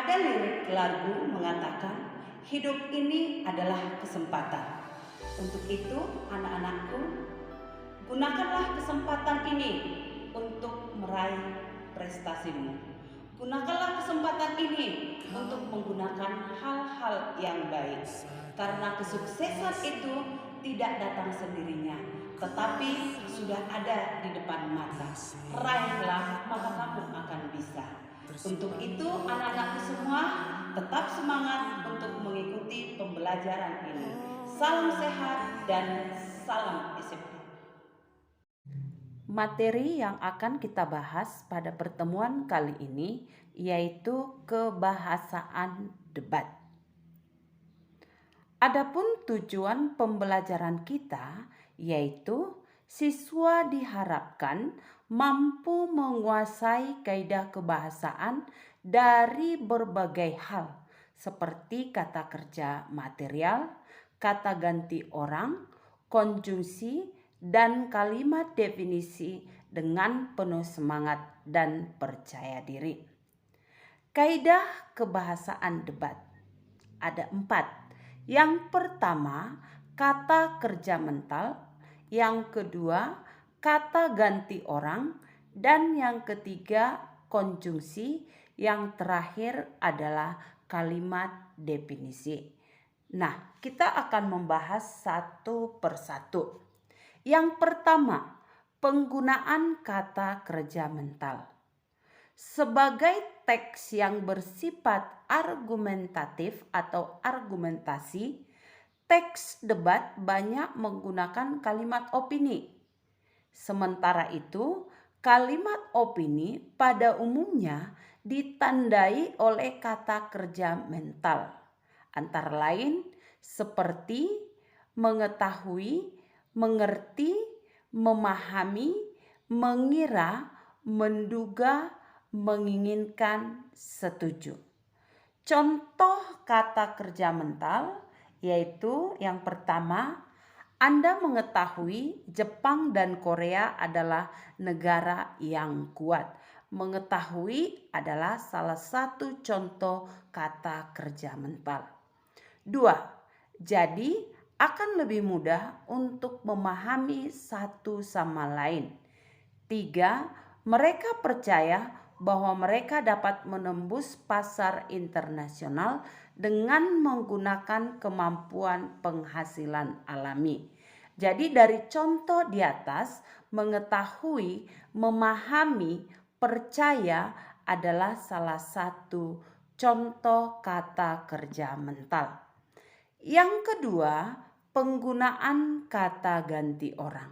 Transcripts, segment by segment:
Ada lirik lagu mengatakan, hidup ini adalah kesempatan. Untuk itu, anak-anakku, gunakanlah kesempatan ini untuk meraih prestasimu. Gunakanlah kesempatan ini untuk menggunakan hal-hal yang baik. Karena kesuksesan itu tidak datang sendirinya, tetapi sudah ada di depan mata. Raihlah, maka kamu akan bisa. Untuk itu, anak-anakku semua tetap semangat untuk mengikuti pembelajaran ini. Salam sehat dan salam disiplin. Materi yang akan kita bahas pada pertemuan kali ini yaitu kebahasaan debat. Adapun tujuan pembelajaran kita yaitu siswa diharapkan mampu menguasai kaidah kebahasaan dari berbagai hal seperti kata kerja material, kata ganti orang, konjungsi, dan kalimat definisi dengan penuh semangat dan percaya diri. Kaidah kebahasaan debat ada 4. Yang pertama, kata kerja mental. Yang kedua, kata ganti orang. Dan yang ketiga, konjungsi. Yang terakhir adalah kalimat definisi. Nah, kita akan membahas satu persatu. Yang pertama, penggunaan kata kerja mental. Sebagai teks yang bersifat argumentatif atau argumentasi, teks debat banyak menggunakan kalimat opini. Sementara itu, kalimat opini pada umumnya ditandai oleh kata kerja mental, antara lain seperti mengetahui, mengerti, memahami, mengira, menduga, menginginkan, setuju. Contoh kata kerja mental yaitu yang pertama, Anda mengetahui Jepang dan Korea adalah negara yang kuat. Mengetahui adalah salah satu contoh kata kerja mental. 2. Jadi akan lebih mudah untuk memahami satu sama lain. 3. Mereka percaya bahwa mereka dapat menembus pasar internasional dengan menggunakan kemampuan penghasilan alami. Jadi dari contoh di atas, mengetahui, memahami, percaya adalah salah satu contoh kata kerja mental. Yang kedua, penggunaan kata ganti orang.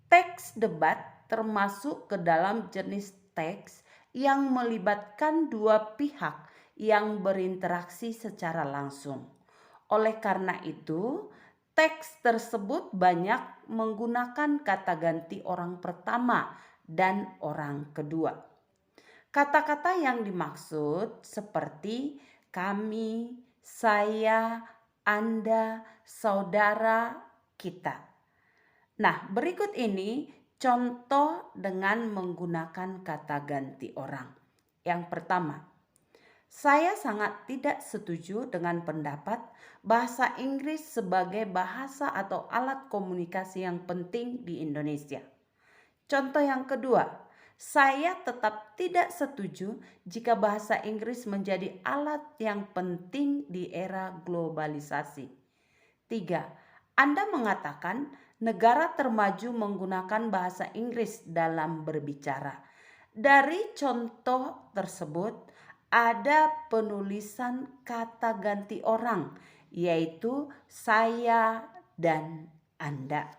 Teks debat termasuk ke dalam jenis teks yang melibatkan dua pihak yang berinteraksi secara langsung. Oleh karena itu, teks tersebut banyak menggunakan kata ganti orang pertama dan orang kedua. Kata-kata yang dimaksud seperti kami, saya, Anda, saudara, kita. Nah, berikut ini contoh dengan menggunakan kata ganti orang. Yang pertama, saya sangat tidak setuju dengan pendapat bahasa Inggris sebagai bahasa atau alat komunikasi yang penting di Indonesia. Contoh yang kedua, saya tetap tidak setuju jika bahasa Inggris menjadi alat yang penting di era globalisasi. 3. Anda mengatakan negara termaju menggunakan bahasa Inggris dalam berbicara. Dari contoh tersebut ada penulisan kata ganti orang, yaitu saya dan Anda.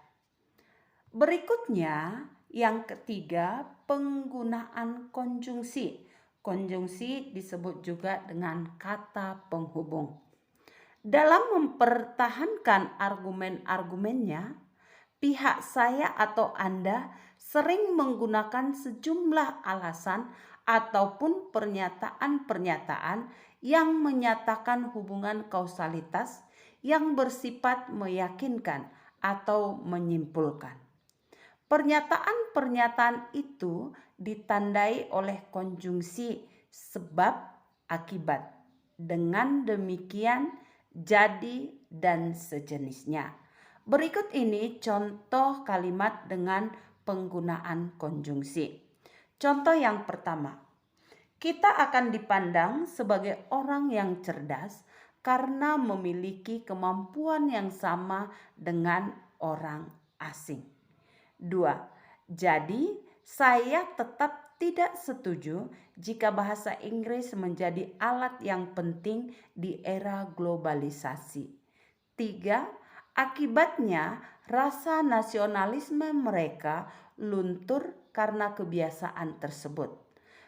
Berikutnya, yang ketiga, penggunaan konjungsi. Konjungsi disebut juga dengan kata penghubung. Dalam mempertahankan argumen-argumennya, pihak saya atau Anda sering menggunakan sejumlah alasan ataupun pernyataan-pernyataan yang menyatakan hubungan kausalitas yang bersifat meyakinkan atau menyimpulkan. Pernyataan-pernyataan itu ditandai oleh konjungsi sebab, akibat. Dengan demikian, jadi dan sejenisnya. Berikut ini contoh kalimat dengan penggunaan konjungsi. Contoh yang pertama, kita akan dipandang sebagai orang yang cerdas karena memiliki kemampuan yang sama dengan orang asing. 2. Jadi, saya tetap tidak setuju jika bahasa Inggris menjadi alat yang penting di era globalisasi. 3. Akibatnya, rasa nasionalisme mereka luntur karena kebiasaan tersebut.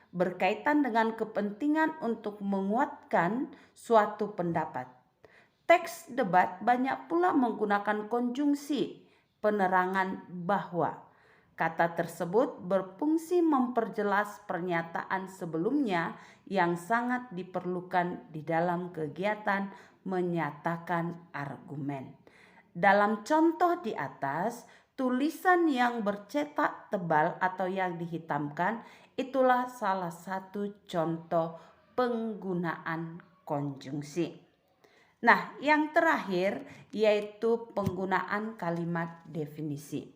Berkaitan dengan kepentingan untuk menguatkan suatu pendapat. Teks debat banyak pula menggunakan konjungsi penerangan bahwa. Kata tersebut berfungsi memperjelas pernyataan sebelumnya yang sangat diperlukan di dalam kegiatan menyatakan argumen. Dalam contoh di atas, tulisan yang bercetak tebal atau yang dihitamkan itulah salah satu contoh penggunaan konjungsi. Nah, yang terakhir yaitu penggunaan kalimat definisi.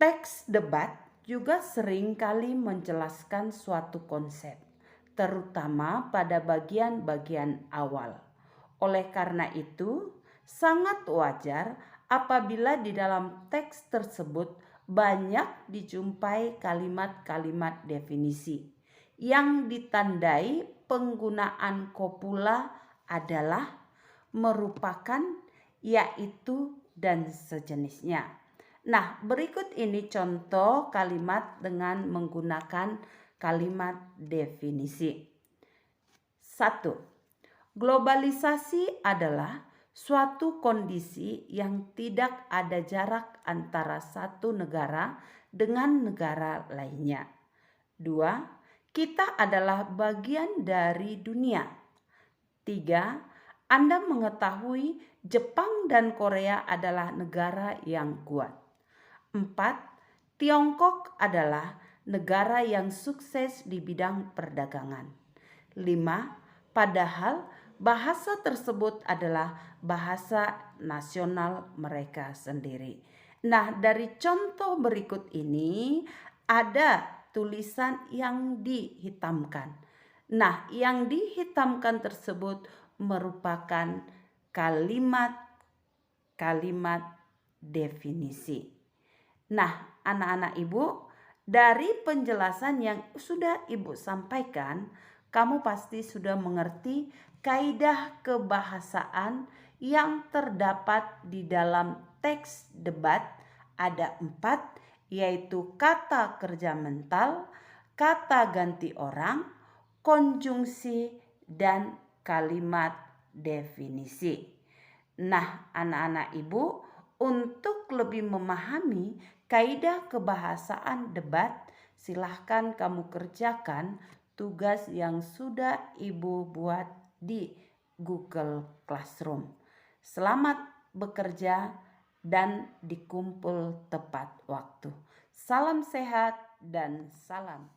Teks debat juga sering kali menjelaskan suatu konsep, terutama pada bagian-bagian awal. Oleh karena itu, sangat wajar apabila di dalam teks tersebut banyak dijumpai kalimat-kalimat definisi yang ditandai penggunaan kopula adalah, merupakan, yaitu, dan sejenisnya. Nah, berikut ini contoh kalimat dengan menggunakan kalimat definisi. 1. Globalisasi adalah suatu kondisi yang tidak ada jarak antara satu negara dengan negara lainnya. 2. Kita adalah bagian dari dunia. 3. Anda mengetahui Jepang dan Korea adalah negara yang kuat. 4. Tiongkok adalah negara yang sukses di bidang perdagangan. 5. Padahal bahasa tersebut adalah bahasa nasional mereka sendiri. Nah, dari contoh berikut ini ada tulisan yang dihitamkan. Nah, yang dihitamkan tersebut merupakan kalimat-kalimat definisi. Nah, anak-anak ibu, dari penjelasan yang sudah ibu sampaikan, kamu pasti sudah mengerti kaidah kebahasaan yang terdapat di dalam teks debat. Ada 4, yaitu kata kerja mental, kata ganti orang, konjungsi, dan kalimat definisi. Nah, anak-anak ibu, untuk lebih memahami kaidah kebahasaan debat, silahkan kamu kerjakan tugas yang sudah ibu buat di Google Classroom. Selamat bekerja dan dikumpul tepat waktu. Salam sehat dan salam